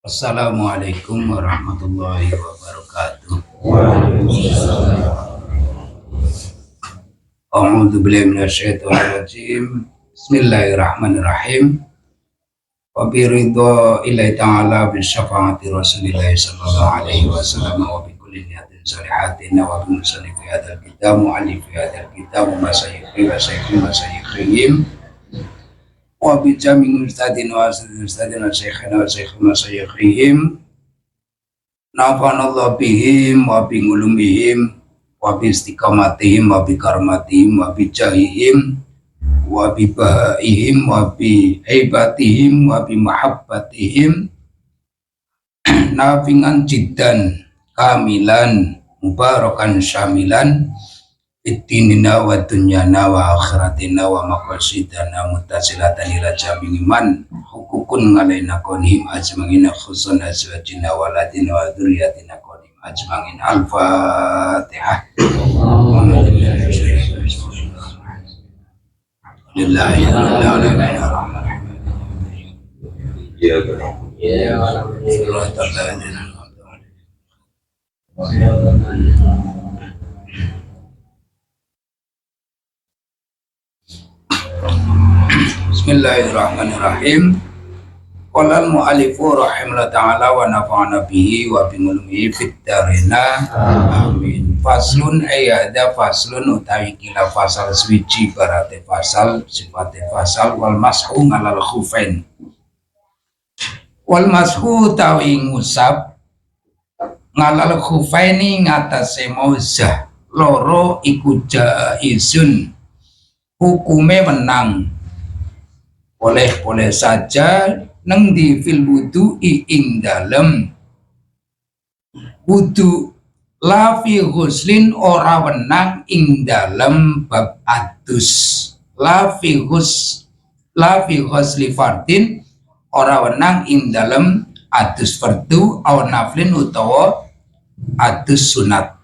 Assalamualaikum warahmatullahi wabarakatuh. A'udzu billahi minasyaitonir rajim. Bismillahirrahmanirrahim. Wa bi ridha illahi ta'ala bi syafaati Rasulillah sallallahu alaihi wasallam wa bi kulli niyatin salihatin wa bi musannif hadzal kitab mu'allif hadzal kitab wa masayyikhin wa bi jami'il ustadin wa asatidin wa syekhina wa syekhihim nafa'anallahu bihim wa bi ulumihim wa bi istiqamatihim wa bi karmatihim wa bi jahihim wa bi bahaihim wa bi haibatihim wa bi mahabbatihim nafi'an jiddan kamilan mubarakan syamilan itinina wa dunyana wa akhiratina wa maqasidana mutasilatan ila jami'iman hukukun ngalaina konhim ajmangina khusun azwajina waladina wa dhuriyatina konhim ajmangin. Al-Fatihah. Bismillahirrahmanirrahim. Qala al-mu'allifu rahimahullah ta'ala wa nafa'ana bihi wa bi ulumi fid darina amin. Faslun ayada faslun utawi kila fasal swiji barate fasal sifate fasal wal mashu ngalal khufain. Wal mashu utawi ngusap ngalal khufaini ngatasé mauzah loro iku jaizun hukume menang boleh saja neng di fil wudu'i ing dalem wudu la fi ghuslin ora wenang ing dalem bab adus la fi ghusli fardin ora wenang ing dalem adus fardu aw naflin utawa adus sunat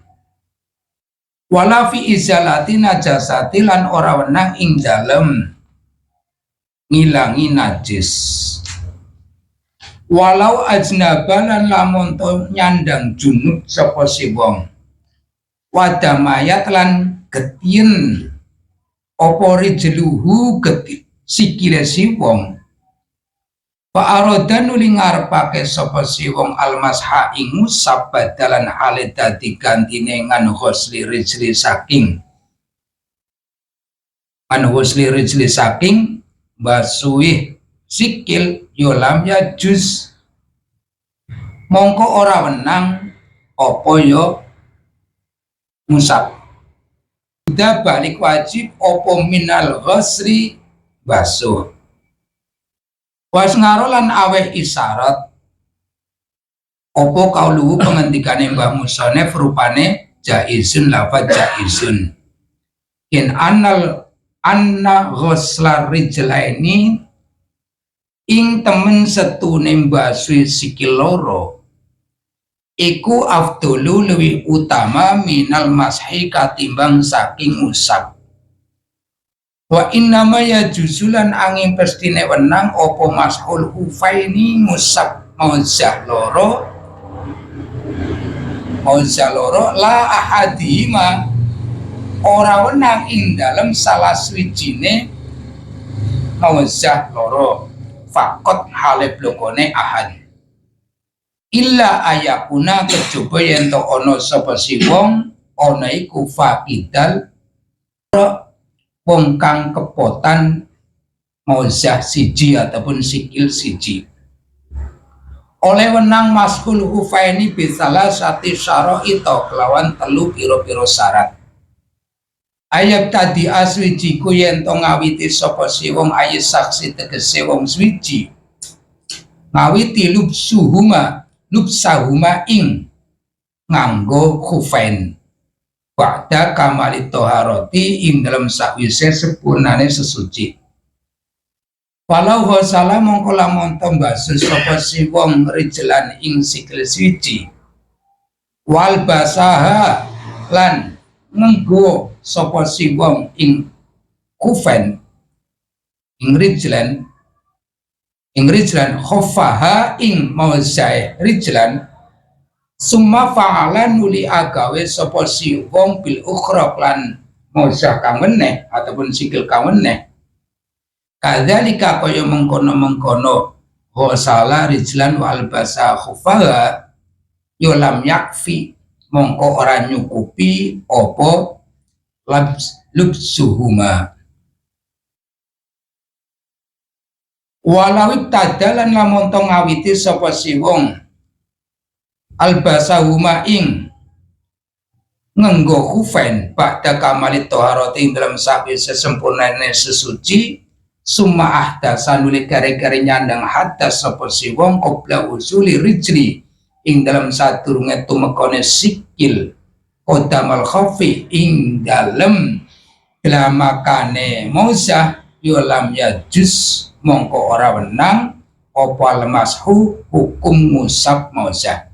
wala fi izalati najasati lan ora wenang ing dalem ngilangi najis walau ajnaban lan lamun to nyandang junub sapa si wong wadamayat lan getien apa rijluhu geti sikile si wong fa arada nuli ngarepake sapa si wong almasha ing ngusap badalan hale dadi gantine ngan ghusli rijli saking basuih sikil yolam ya juz mongko ora wenang apa yo musab udah balik wajib apa minal ghusli basuh was ngarolan aweh isyarat apa kauluhu pengendikane Mbah Musonef rupane jaizun lafaz jaizun in anna ghuslar rijlaini ing temen setune mbasuh sikil loro iku afdolu luwih utama minal mashi katimbang saking usap wa innama ya juzulan angin pestine wenang opo mashul hufaini ngusap mauzah loro la ahadihima ora wenang ing dalem salah swijine mauzah loro fakot hale blokone ahad illa ayakuna kejaba yen to ana sapa si wong ana iku faqidal wong kang kepotan mauzah siji ataupun sikil siji oleh wenang maskul hufaini bisalah sati syara'ita kelawan telu piro-piro syarat ayat tadi aswiji ku yen to ngawiti sapa si wong ayat saksi tegese wong swiji ngawiti lubsahuma ing nganggo khufain ba'da kamali toharoti ing dalam sakwise sempurnane sesuci walau hosala mongko lamun mbasuh sapa si wong rijlan ing sikil swiji wal basaha lan ngenggo sapa si wong ing kufen ing rijlan ing rijlan khoffaha ing mauzai rijlan summa fa'ala nuli agawe sapa si wong bil ukhra lan mauzah kang meneh ataupun sikil kang meneh kadzalika kaya mengkono-mengkono ghasala rijlan wa albasa khuffaha yolam yakfi mongko ora nyukupi apa lubsuhuma walau tadalan lamun to ngawiti sapa si wong albasahuma ing ngenggo khufain ba'da kamalit toharoti ing dalam sapi sesempurnane sesuci summa ahdasa nuli kare-kare nyandang hadas sapa si wong qabla usuli rijli ing dalam sadurunge tumekone sikil kodamal khafi ing dalem glamakane mausah yolam yajus mongko ora wenang apa lemashu hukum musab mausah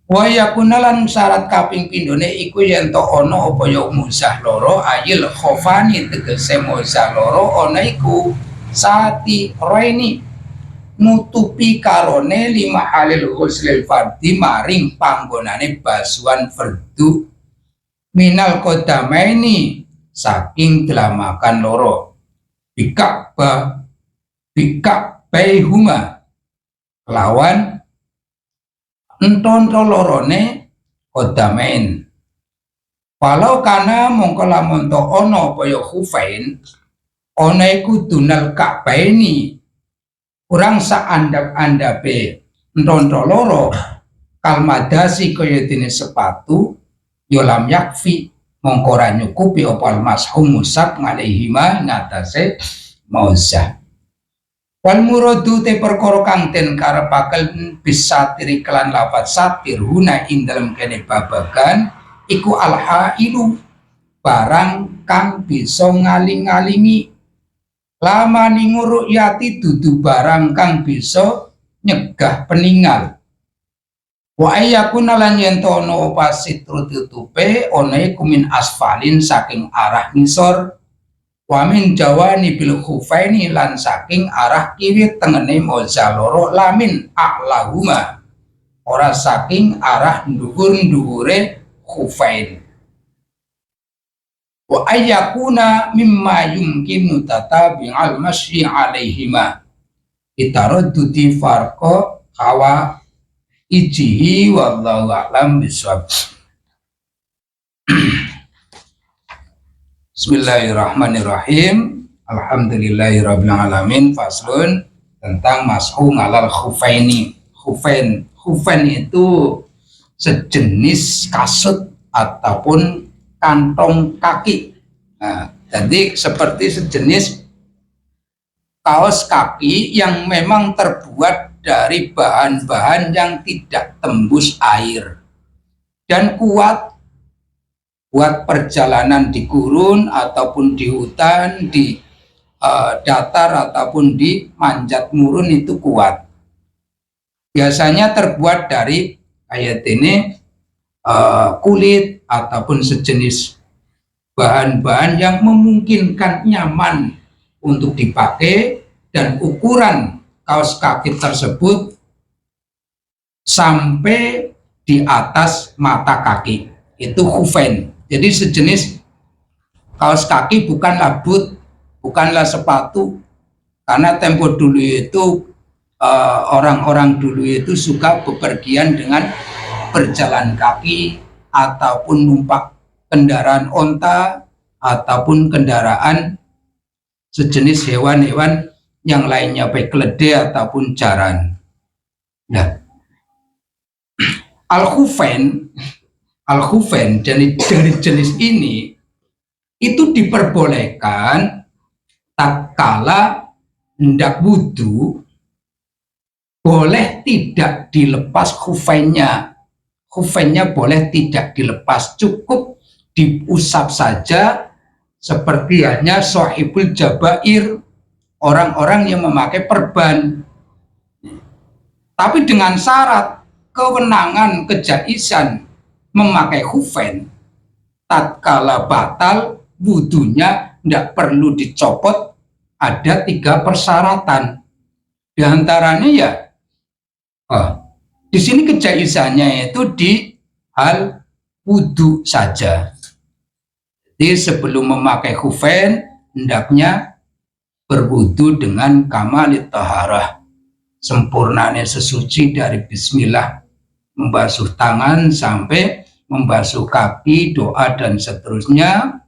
wa yakunalan syarat kaping pindhone iku yen to ana apa ya musah loro ayil khofani tegese musah loro ana iku sati reni nutupi karone lima halil ghuslil fardhi maring panggonane basuhan fardu minal qodamaini saking gelamakan loro bika baihuma lawan enton lorone qodamain walau kana mongko lamun to ana apa ya khufain ana iku dunal ka'baini kurang saandap-andape enton loro kalmadasi kaya dene sepatu yolam yakfi mongko ora nyukupi opal mashum musab ngalaihima ngatasé mausah wal muradu te perkara kang den karepaken bisa tiri kelan lafaz satir huna ing dalem kene babagan iku alhailu barang kang bisa ngaling-alingi lama ninguru yati dudu barang kang bisa nyegah peninggal wa ayyakuna lan yen to ono pasitru tutupe ono iku min asfalin saking arah ngisor wa min jawani bil khufaini lan saking arah kiwi tengene moza loro lamin a'lahuma ora saking arah dhuwur-dhuwure khufain wa ayyakuna mimma yumkinu tatabi'al masyi alaihima itaradduti farqa hawa ijihi wallahu a'lam bishawab. Bismillahirrahmanirrahim. Alhamdulillahirabbil alamin. Faslun tentang mashu ngalal khufaini. Khufain itu sejenis kasut ataupun kantong kaki. Nah, jadi seperti sejenis kaos kaki yang memang terbuat dari bahan-bahan yang tidak tembus air dan kuat buat perjalanan di gurun ataupun di hutan, di datar ataupun di manjat murun itu kuat. Biasanya terbuat dari kayak ini kulit ataupun sejenis bahan-bahan yang memungkinkan nyaman untuk dipakai dan ukuran kaos kaki tersebut sampai di atas mata kaki itu khufain. Jadi sejenis kaos kaki bukanlah boot, bukanlah sepatu, karena tempo dulu itu orang-orang dulu itu suka bepergian dengan berjalan kaki ataupun numpak kendaraan onta ataupun kendaraan sejenis hewan-hewan yang lainnya baik keledai ataupun jaran. Nah, al-khufain dari jenis ini itu diperbolehkan tatkala hendak wudu, boleh tidak dilepas khufainnya. Khufainnya boleh tidak dilepas, cukup diusap saja seperti hanya sahibul jabair, orang-orang yang memakai perban. Tapi dengan syarat kewenangan kejaisan memakai khufain tatkala batal wudunya tidak perlu dicopot, ada 3 persyaratan. Di antaranya ya, di sini kejaisannya itu di hal wudhu saja. Jadi sebelum memakai khufain hendaknya berwudhu dengan kamalit taharah, sempurnanya sesuci dari bismillah, membasuh tangan sampai membasuh kaki, doa dan seterusnya,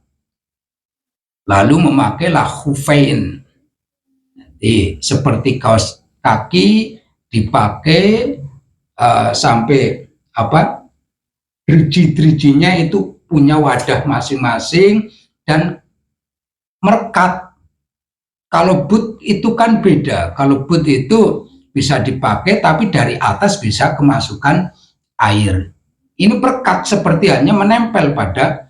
lalu memakailah khufain. Jadi seperti kaos kaki dipakai sampai driji-drijinya itu punya wadah masing-masing dan merekat. Kalau boot itu kan beda. Kalau boot itu bisa dipakai tapi dari atas bisa kemasukan air. Ini perekat seperti hanya menempel pada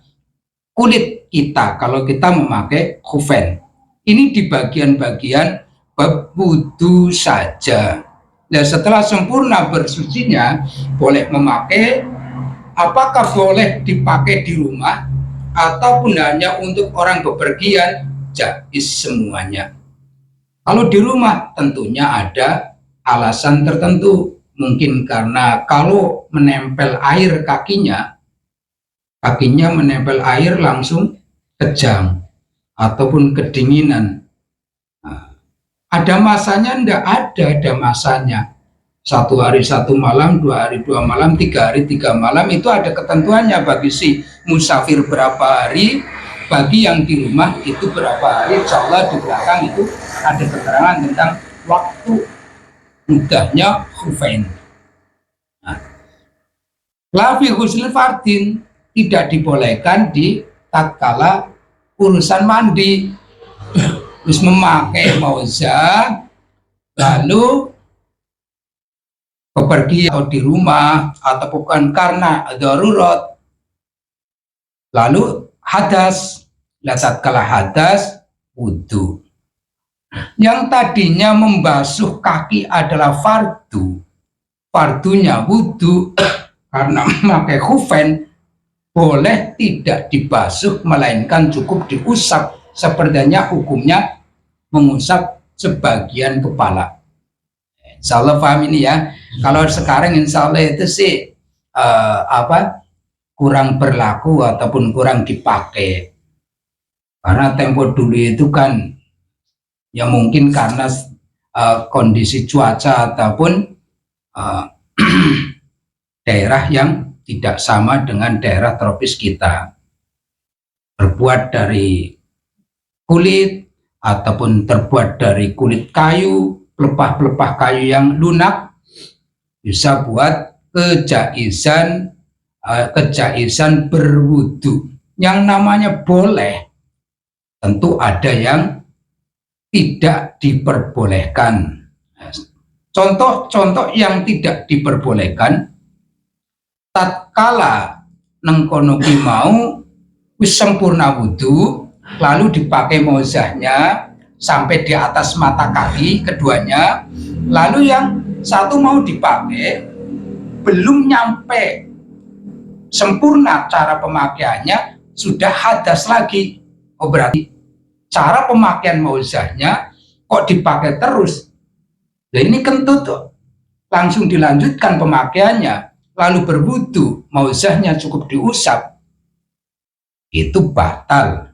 kulit kita kalau kita memakai khufain. Ini di bagian-bagian bab wudhu saja. Nah, setelah sempurna bersucinya boleh memakai. Apakah boleh dipakai di rumah ataupun hanya untuk orang bepergian? Jaiz semuanya. Kalau di rumah tentunya ada alasan tertentu, mungkin karena kalau menempel air kakinya menempel air langsung kejang ataupun kedinginan. Nah, ada masanya? Enggak ada masanya. 1 hari 1 malam, 2 hari 2 malam, 3 hari 3 malam, itu ada ketentuannya. Bagi si musafir berapa hari, bagi yang di rumah itu berapa hari. Insya Allah di belakang itu ada keterangan tentang waktu mudahnya khufain. Nah, lafi husnul fardin tidak dibolehkan di tatkala urusan mandi. Terus memakai mauzah lalu bepergian atau di rumah atau bukan karena darurat, lalu hadas, tatkala hadas wudhu. Yang tadinya membasuh kaki adalah fardunya wudhu karena memakai khufain boleh tidak dibasuh melainkan cukup diusap, sepertinya hukumnya mengusap sebagian kepala. Insya Allah paham ini ya. Kalau sekarang insya Allah itu sih kurang berlaku ataupun kurang dipakai. Karena tempo dulu itu kan ya mungkin karena kondisi cuaca ataupun daerah yang tidak sama dengan daerah tropis kita. Terbuat dari kulit ataupun terbuat dari kulit kayu, pelepah-pelepah kayu yang lunak, bisa buat kejaisan berwudu. Yang namanya boleh, tentu ada yang tidak diperbolehkan. Contoh-contoh yang tidak diperbolehkan, tatkala nengkono ki mau wis sempurna wudu, lalu dipakai mauzahnya sampai di atas mata kaki keduanya, lalu yang satu mau dipakai belum nyampe sempurna cara pemakaiannya sudah hadas lagi. Oh, berarti cara pemakaian mauzahnya kok dipakai terus. Nah, ini kentut langsung dilanjutkan pemakaiannya, lalu berwudu, mauzahnya cukup diusap, itu batal.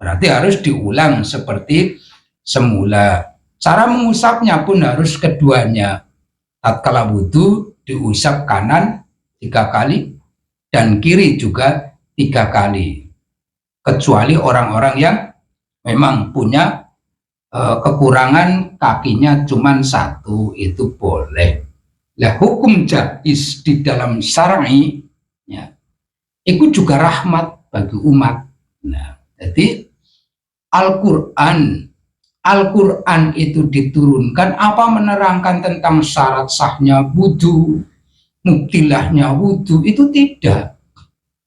Berarti harus diulang seperti semula. Cara mengusapnya pun harus keduanya. Tatkala wudu diusap kanan 3 kali dan kiri juga 3 kali. Kecuali orang-orang yang memang punya kekurangan kakinya cuma 1, itu boleh. Nah, hukum jaiz di dalam syar'i ya, itu juga rahmat bagi umat. Nah, jadi Al-Quran itu diturunkan apa menerangkan tentang syarat sahnya wudu, mubtilahnya wudu, itu tidak.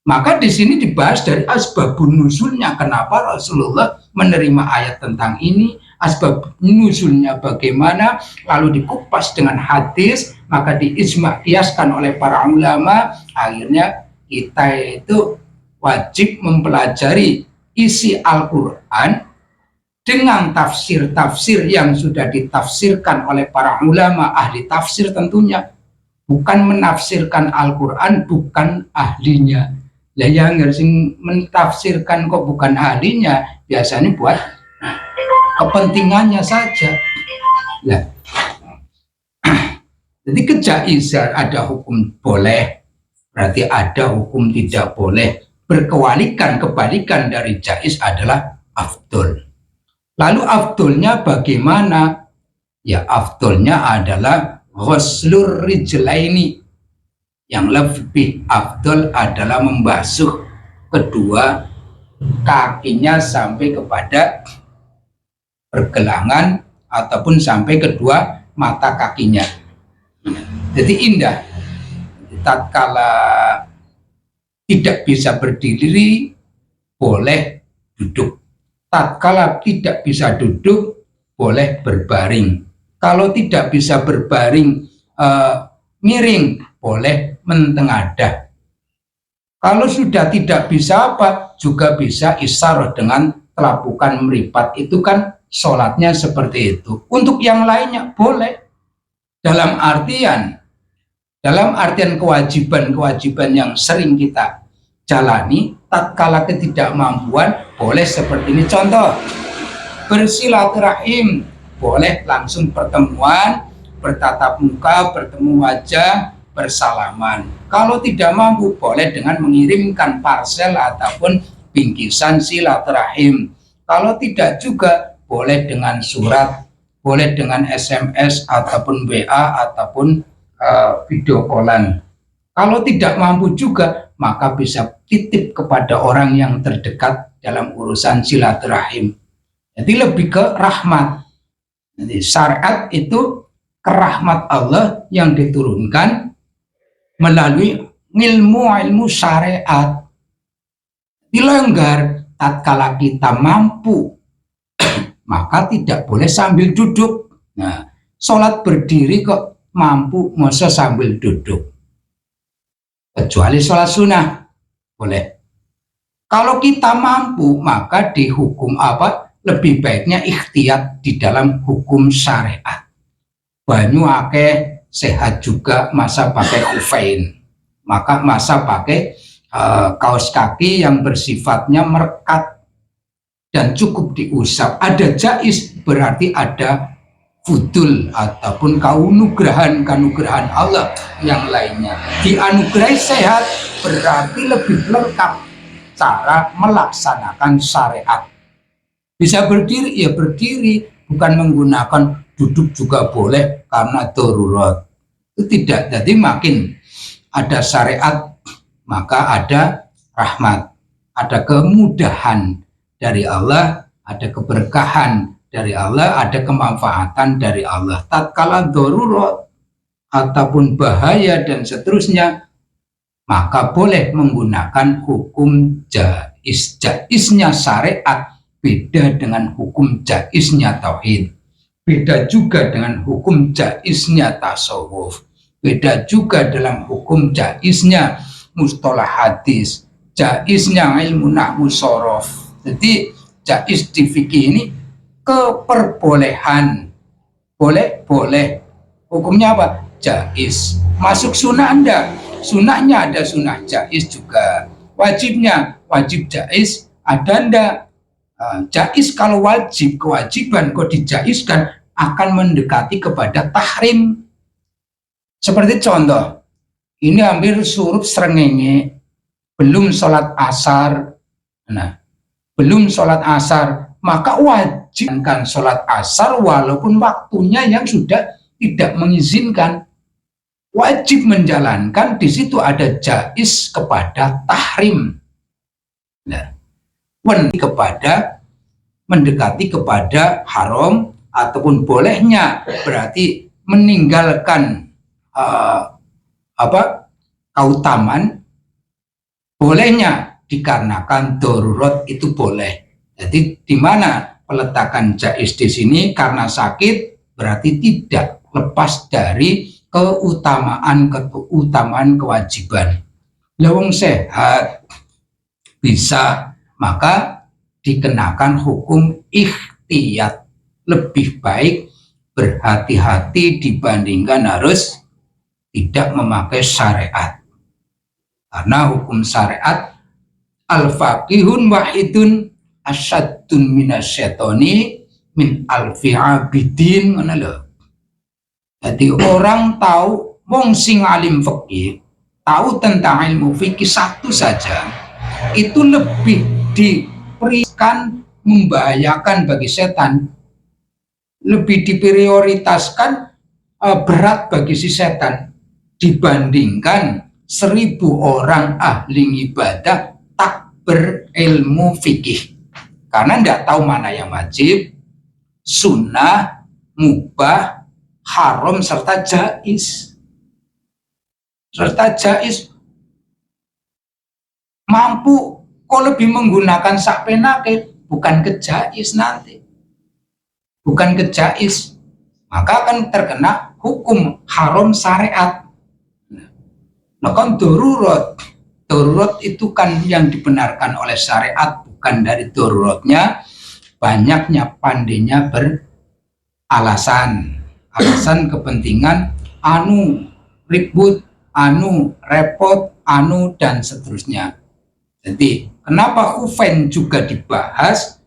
Maka di sini dibahas dari asbabun nuzulnya, kenapa Rasulullah menerima ayat tentang ini, asbab nuzulnya bagaimana, lalu dikupas dengan hadis, maka diijma' kiaskan oleh para ulama. Akhirnya kita itu wajib mempelajari isi Al-Quran dengan tafsir-tafsir yang sudah ditafsirkan oleh para ulama ahli tafsir tentunya, bukan menafsirkan Al-Quran, bukan ahlinya. Lah yang harus mentafsirkan kok bukan ahlinya, biasanya buat kepentingannya saja. Nah, jadi kejaizan ada hukum boleh, berarti ada hukum tidak boleh. Kebalikan dari jaiz adalah afdol. Lalu afdolnya bagaimana? Ya afdolnya adalah ghuslur rijlaini. Yang lebih afdol adalah membasuh kedua kakinya sampai kepada pergelangan ataupun sampai kedua mata kakinya. Jadi indah. Tatkala tidak bisa berdiri, boleh duduk. Tatkala tidak bisa duduk, boleh berbaring. Kalau tidak bisa berbaring miring, boleh mentengadah. Kalau sudah tidak bisa apa, juga bisa isyarah dengan telapukan meripat. Itu kan sholatnya seperti itu. Untuk yang lainnya boleh. Dalam artian kewajiban-kewajiban yang sering kita jalani, tatkala ketidakmampuan boleh seperti ini. Contoh, bersilaturahim, boleh langsung pertemuan, bertatap muka, bertemu wajah, bersalaman. Kalau tidak mampu, boleh dengan mengirimkan parcel ataupun bingkisan silaturahim. Kalau tidak juga, boleh dengan surat, boleh dengan SMS ataupun WA ataupun video callan. Kalau tidak mampu juga, maka bisa titip kepada orang yang terdekat dalam urusan silaturahim. Jadi lebih ke rahmat. Jadi syariat itu kerahmat Allah yang diturunkan melalui ilmu syariat. Dilonggar tatkala kita mampu, maka tidak boleh sambil duduk. Nah, sholat berdiri kok mampu, masa sambil duduk? Kecuali sholat sunnah boleh. Kalau kita mampu, maka dihukum apa? Lebih baiknya ikhtiyat di dalam hukum syariat. Banyu akeh, sehat juga, masa pakai khufain, maka masa pakai kaos kaki yang bersifatnya merekat dan cukup diusap. Ada jais, berarti ada fudul ataupun kanugrahan Allah yang lainnya. Dianugerahi sehat berarti lebih lengkap cara melaksanakan syariat. Bisa berdiri, ya berdiri, bukan menggunakan duduk juga boleh karena darurat. Itu tidak. Jadi makin ada syariat, maka ada rahmat, ada kemudahan dari Allah, ada keberkahan dari Allah, ada kemanfaatan dari Allah. Tatkala darurat ataupun bahaya dan seterusnya, maka boleh menggunakan hukum jaiz. Jaiznya syariat beda dengan hukum jaiznya tauhid. Beda juga dengan hukum jaiznya tasawuf. Beda juga dalam hukum jaiznya mustalah hadis, jaiznya ilmu nahwu shorof. Jadi jaiz di fikih ini keperbolehan, boleh. Hukumnya apa? Jaiz. Masuk sunnah Anda, sunnahnya ada sunnah jaiz juga. Wajibnya wajib jaiz ada Anda. Jaiz kalau wajib, kewajiban kok dijaizkan akan mendekati kepada tahrim. Seperti contoh, ini hampir surup srengenge, belum sholat asar. Nah, belum sholat asar, maka wajibkan sholat asar walaupun waktunya yang sudah tidak mengizinkan. Wajib menjalankan, di situ ada jaiz kepada tahrim. Nah, mendekati kepada haram ataupun bolehnya, berarti meninggalkan keutamaan, bolehnya dikarenakan darurat itu boleh. Jadi di mana peletakan jaiz di sini? Karena sakit, berarti tidak lepas dari keutamaan kewajiban. Lawang sehat bisa, maka dikenakan hukum ihtiyat, lebih baik berhati-hati dibandingkan harus tidak memakai syariat. Karena hukum syariat al-faqihun wahidun asyadun minasyetoni min alfi abidin. Jadi orang tahu, wong sing alim fikih, tahu tentang ilmu fikih satu saja, itu lebih diberikan membahayakan bagi setan, lebih diprioritaskan berat bagi si setan dibandingkan 1000 orang ahli ibadah tak berilmu fikih, karena tidak tahu mana yang wajib, sunnah, mubah, haram serta jais. Mampu kok lebih menggunakan sak penake, bukan ke jais nanti, bukan ke jais, maka akan terkena hukum haram syariat. Nah kan darurat itu kan yang dibenarkan oleh syariat, bukan dari daruratnya banyaknya pandainya beralasan kepentingan, anu ribut, anu repot, anu dan seterusnya. Jadi kenapa khufain juga dibahas?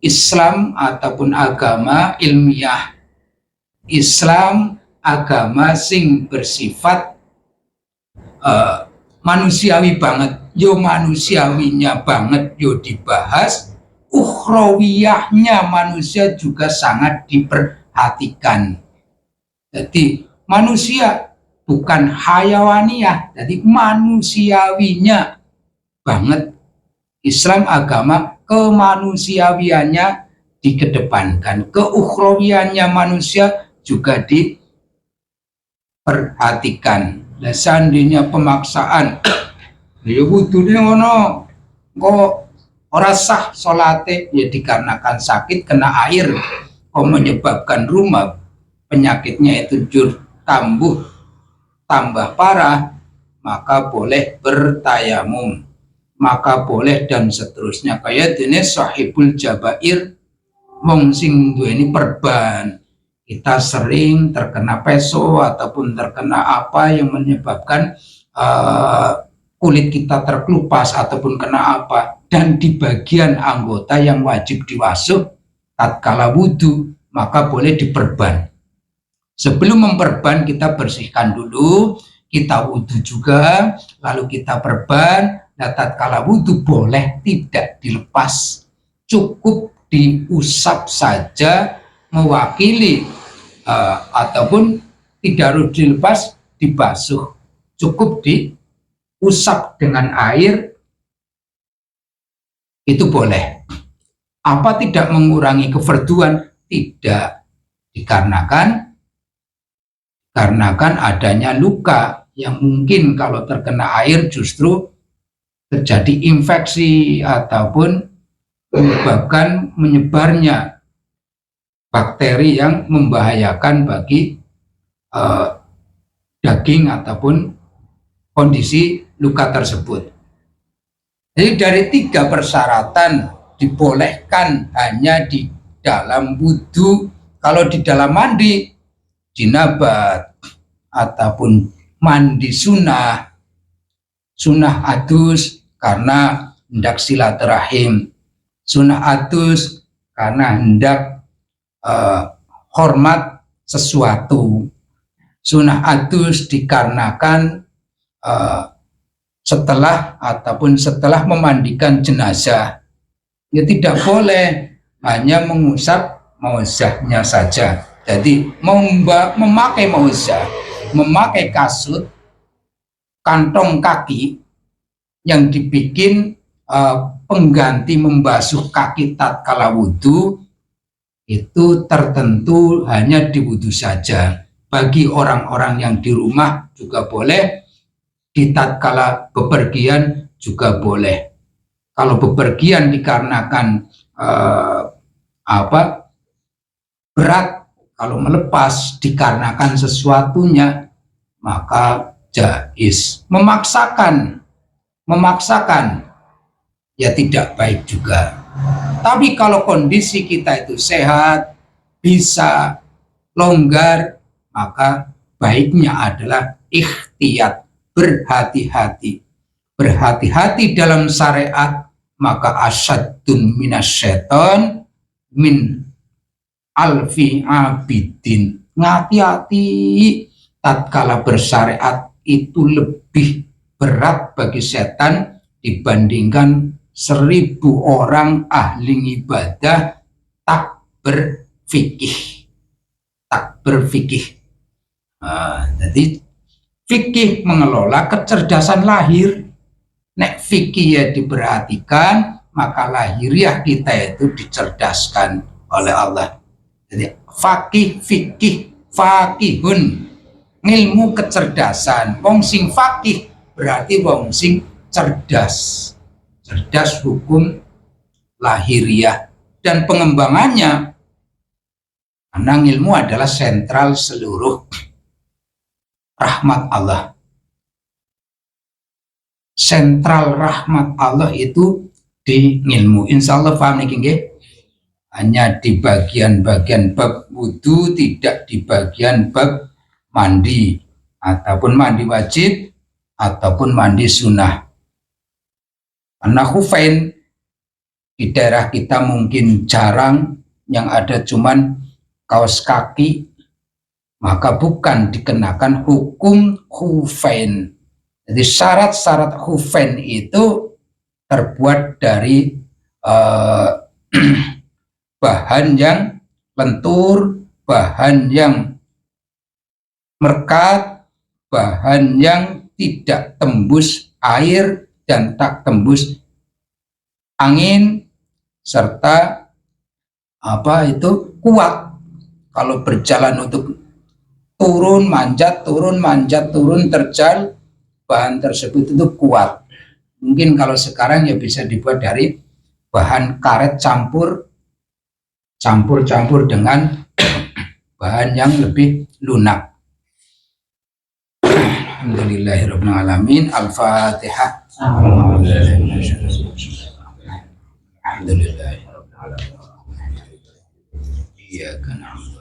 Islam ataupun agama ilmiah, Islam agama sing bersifat manusiawi banget, yo manusiawinya banget yo dibahas, ukhrawiyahnya manusia juga sangat diperhatikan. Jadi manusia bukan hayawaniyah, jadi manusiawinya banget. Islam agama kemanusiawiannya dikedepankan, keukhrawiannya manusia juga diperhatikan. Nah, seandainya pemaksaan ya wudune ngono kok ora sah salate, ya dikarenakan sakit kena air kok menyebabkan rumah penyakitnya itu tambah parah, maka boleh bertayamum, maka boleh dan seterusnya. Kayak dene sahibul jabair, wong sing duweni perban, kita sering terkena peso ataupun terkena apa yang menyebabkan kulit kita terkelupas ataupun kena apa, dan di bagian anggota yang wajib diwasuh tatkala wudhu, maka boleh diperban. Sebelum memperban kita bersihkan dulu, kita wudhu juga, lalu kita perban. Nah, tatkala wudhu boleh tidak dilepas, cukup diusap saja mewakili, ataupun tidak harus dilepas, dibasuh, cukup diusap dengan air, itu boleh. Apa tidak mengurangi kefarduan? Tidak, dikarenakan adanya luka yang mungkin kalau terkena air justru terjadi infeksi ataupun menyebabkan menyebarnya bakteri yang membahayakan bagi daging ataupun kondisi luka tersebut. Jadi dari 3 persyaratan dibolehkan hanya di dalam wudhu. Kalau di dalam mandi jinabat ataupun mandi sunnah adus karena hendak silaturahim, sunnah adus karena hendak hormat sesuatu, sunnah adus dikarenakan setelah memandikan jenazah. Ya tidak boleh hanya mengusap mauzahnya saja. Jadi memakai mauzah, memakai kasut, kantong kaki yang dibikin pengganti membasuh kaki tatkala wudhu, itu tertentu hanya di wudhu saja. Bagi orang-orang yang di rumah juga boleh, di tatkala bepergian juga boleh. Kalau bepergian dikarenakan berat, kalau melepas dikarenakan sesuatunya, maka jais. Memaksakan ya tidak baik juga. Tapi kalau kondisi kita itu sehat, bisa longgar, maka baiknya adalah ikhtiyat, berhati-hati. Berhati-hati dalam syariat, maka asyadun minasyaiton min alfi abidin. Hati-hati, tatkala bersyariat itu lebih berat bagi setan dibandingkan 1000 orang ahli ibadah tak berfikih. Jadi fikih mengelola kecerdasan lahir. Nek fikih ya diperhatikan, maka lahiriah kita itu dicerdaskan oleh Allah. Jadi fakihun, ilmu kecerdasan. Wong sing fakih berarti wong sing cerdas hukum lahiriah dan pengembangannya. Karena ilmu adalah sentral seluruh rahmat Allah. Sentral rahmat Allah itu di ilmu. Insya Allah paham nih, hanya di bagian-bagian bab wudhu, tidak di bagian bab mandi, ataupun mandi wajib, ataupun mandi sunnah. Karena khufain di daerah kita mungkin jarang, yang ada cuman kaos kaki, maka bukan dikenakan hukum khufain. Jadi syarat-syarat khufain itu terbuat dari bahan yang lentur, bahan yang merekat, bahan yang tidak tembus air dan tak tembus angin, serta kuat. Kalau berjalan untuk turun manjat turun terjal, bahan tersebut itu kuat. Mungkin kalau sekarang ya bisa dibuat dari bahan karet campur dengan bahan yang lebih lunak. Alhamdulillahirabbil alamin. Al-Fatihah. Alhamdulillahirabbil alamin. Iyyaka na'budu